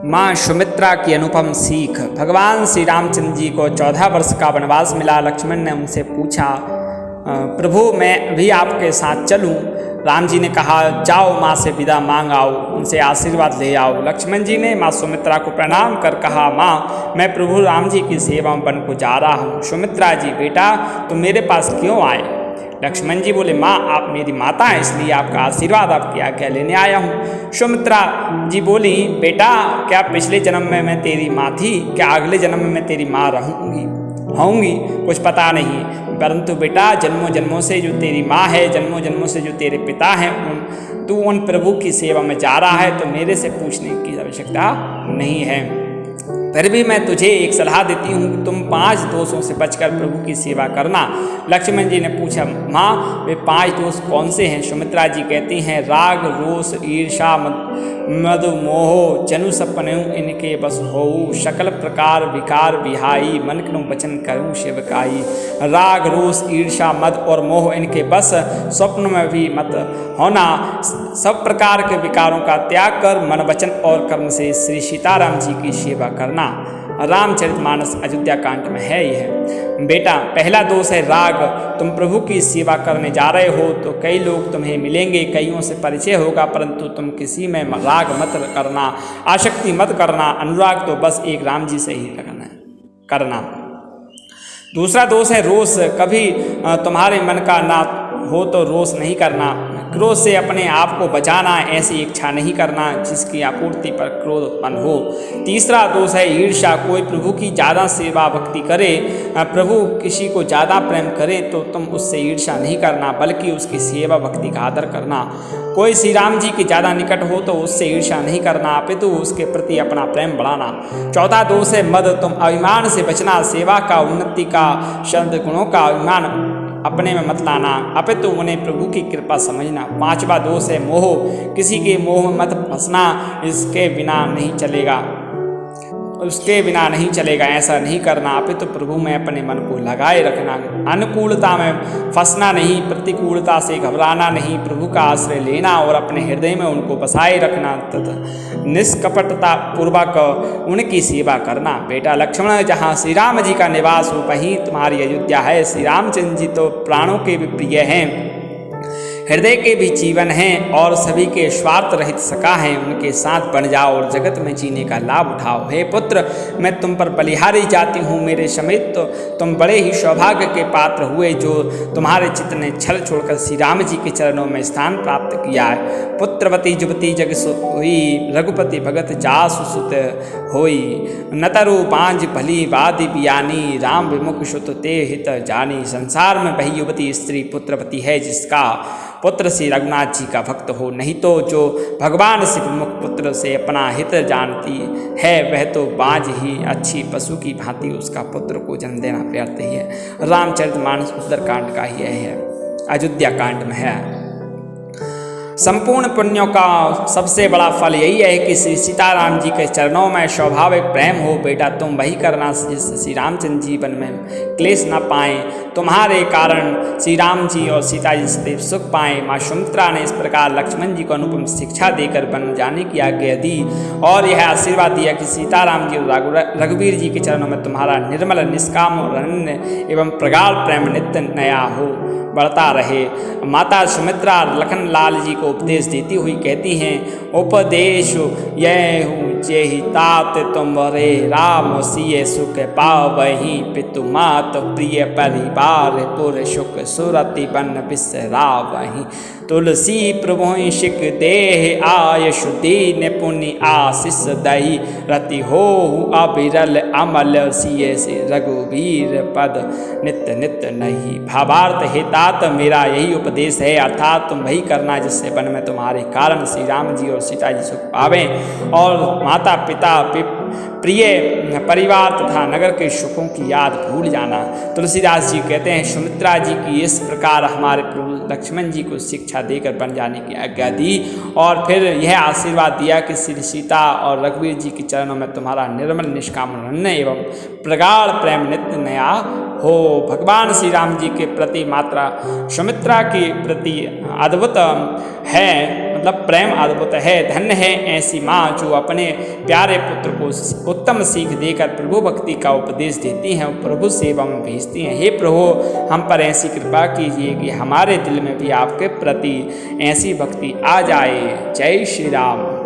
माँ सुमित्रा की अनुपम सीख। भगवान श्री रामचंद्र जी को 14 वर्ष का वनवास मिला। लक्ष्मण ने उनसे पूछा, प्रभु मैं भी आपके साथ चलूं? राम जी ने कहा, जाओ माँ से विदा मांग आओ, उनसे आशीर्वाद ले आओ। लक्ष्मण जी ने माँ सुमित्रा को प्रणाम कर कहा, माँ मैं प्रभु राम जी की सेवा में वन को जा रहा हूँ। सुमित्रा जी, बेटा तुम मेरे पास क्यों आए? लक्ष्मण जी बोले, माँ आप मेरी माता हैं, इसलिए आपका आशीर्वाद आपकी आज्ञा लेने आया हूँ। सुमित्रा जी बोली, बेटा क्या पिछले जन्म में मैं तेरी माँ थी? क्या अगले जन्म में मैं तेरी माँ होंगी? कुछ पता नहीं, परंतु बेटा जन्मों जन्मों से जो तेरी माँ है, जन्मों जन्मों से जो तेरे पिता हैं, तू उन प्रभु की सेवा में जा रहा है, तो मेरे से पूछने की आवश्यकता नहीं है। फिर भी मैं तुझे एक सलाह देती हूँ, तुम 5 दोषों से बचकर प्रभु की सेवा करना। लक्ष्मण जी ने पूछा, माँ वे 5 दोष कौन से हैं? सुमित्रा जी कहती हैं, राग रोष ईर्षा मद मोह जनु सपनु इनके बस होऊ, सकल प्रकार विकार विहाई, मन करूँ वचन करूँ सेवकाई। राग रोष ईर्षा मद और मोह इनके बस, स्वप्न में भी मत होना। सब प्रकार के विकारों का त्याग कर मन वचन और कर्म से श्री सीताराम जी की सेवा करना। रामचरितमानस अयोध्या कांड में है यह। बेटा पहला दोष है राग। तुम प्रभु की सेवा करने जा रहे हो तो कई लोग तुम्हें मिलेंगे, कईयों से परिचय होगा, परंतु तुम किसी में राग मत करना, आसक्ति मत करना। अनुराग तो बस एक राम जी से ही करना। दूसरा दोष है रोष। कभी तुम्हारे मन का ना हो तो रोष नहीं करना। क्रोध से अपने आप को बचाना, ऐसी इच्छा नहीं करना जिसकी आपूर्ति पर क्रोध उत्पन्न हो। तीसरा दोष है ईर्ष्या। कोई प्रभु की ज़्यादा सेवा भक्ति करे, प्रभु किसी को ज़्यादा प्रेम करे तो तुम उससे ईर्ष्या नहीं करना, बल्कि उसकी सेवा भक्ति का आदर करना। कोई श्री राम जी के ज़्यादा निकट हो तो उससे ईर्ष्या नहीं करना, अपितु उसके प्रति अपना प्रेम बढ़ाना। चौथा दोष है मद। तुम अभिमान से बचना, सेवा का, उन्नति का, शब्द गुणों का अभिमान अपने में मत लाना, अपितु उन्हें प्रभु की कृपा समझना। पांचवा दोष है मोह। किसी के मोह में मत फंसना, उसके बिना नहीं चलेगा, ऐसा नहीं करना, अपितु प्रभु में अपने मन को लगाए रखना। अनुकूलता में फंसना नहीं, प्रतिकूलता से घबराना नहीं, प्रभु का आश्रय लेना और अपने हृदय में उनको बसाए रखना तथा निष्कपटता पूर्वक उनकी सेवा करना। बेटा लक्ष्मण, जहाँ श्री राम जी का निवास हो वहीं तुम्हारी अयोध्या है। श्री रामचंद्र जी तो प्राणों के भी प्रिय हैं, हृदय के भी जीवन हैं और सभी के स्वार्थ रहित सखा हैं। उनके साथ बन जाओ और जगत में जीने का लाभ उठाओ। हे पुत्र, मैं तुम पर बलिहारी जाती हूँ, मेरे समेत तो तुम बड़े ही सौभाग्य के पात्र हुए जो तुम्हारे चित्त ने छल छोड़कर श्री राम जी के चरणों में स्थान प्राप्त किया है। पुत्रवती जुवती जग हुई, रघुपति भगत जासु सुत होई, नतरु पांज भली वादि बियानी, राम विमुख सुत ते हित जानी। संसार में वही युवती स्त्री पुत्रवती है जिसका पुत्र श्री रघुनाथ जी का भक्त हो, नहीं तो जो भगवान श्री प्रमुख पुत्र से अपना हित जानती है वह तो बाज ही अच्छी पशु की भांति उसका पुत्र को जन्म देना व्यर्थ ही है। रामचरितमानस उत्तरकांड का ही है, अयोध्या कांड में है। संपूर्ण पुण्यों का सबसे बड़ा फल यही है कि श्री सीताराम जी के चरणों में स्वाभाविक प्रेम हो। बेटा तुम वही करना जिससे श्री रामचंद्र जीवन में क्लेश न पाएँ, तुम्हारे कारण श्री राम जी और सीता जी सदैव सुख पाएँ। माँ सुमित्रा ने इस प्रकार लक्ष्मण जी को अनुपम शिक्षा देकर वन जाने की आज्ञा दी और यह आशीर्वाद दिया कि सीताराम जी और रघुवीर जी के चरणों में तुम्हारा निर्मल निष्काम और अनन्य एवं प्रगाढ़ प्रेम नित्य नया हो बढ़ता रहे। माता सुमित्रा लखन लाल जी को उपदेश देती हुई कहती हैं, उपदेश यह हूँ जेहि तात तुम्हारे, राम सिय सुख पावहि, पितु मात प्रिय परिवार, पुर सुख सुरति बन बिसरावहि। तुलसी प्रभु शिक देह आयुष दीन पुण्य आशीष दही, रति हो अविरल अमल सिय से रघुवीर पद नित्य नित्य नहीं। भावार्थ हे तात, मेरा यही उपदेश है, अर्थात तुम वही करना जिससे वन में तुम्हारे कारण श्री राम जी और सीता जी सुख पावें और माता पिता प्रिय परिवार तथा नगर के सुखों की याद भूल जाना। तुलसीदास जी कहते हैं, सुमित्रा जी की इस प्रकार हमारे प्रभु लक्ष्मण जी को शिक्षा देकर बन जाने की आज्ञा दी और फिर यह आशीर्वाद दिया कि श्री सीता और रघुवीर जी के चरणों में तुम्हारा निर्मल निष्काम अनन्य एवं प्रगाढ़ प्रेम नित्य नया हो। भगवान श्री राम जी के प्रति मात्रा सुमित्रा के प्रति अद्भुत है। मतलब प्रेम अद्भुत है। धन्य है ऐसी माँ जो अपने प्यारे पुत्र को उत्तम सीख देकर प्रभु भक्ति का उपदेश देती हैं और प्रभु सेवा में भेजती हैं। हे प्रभु, हम पर ऐसी कृपा कीजिए कि हमारे दिल में भी आपके प्रति ऐसी भक्ति आ जाए। जय श्री राम।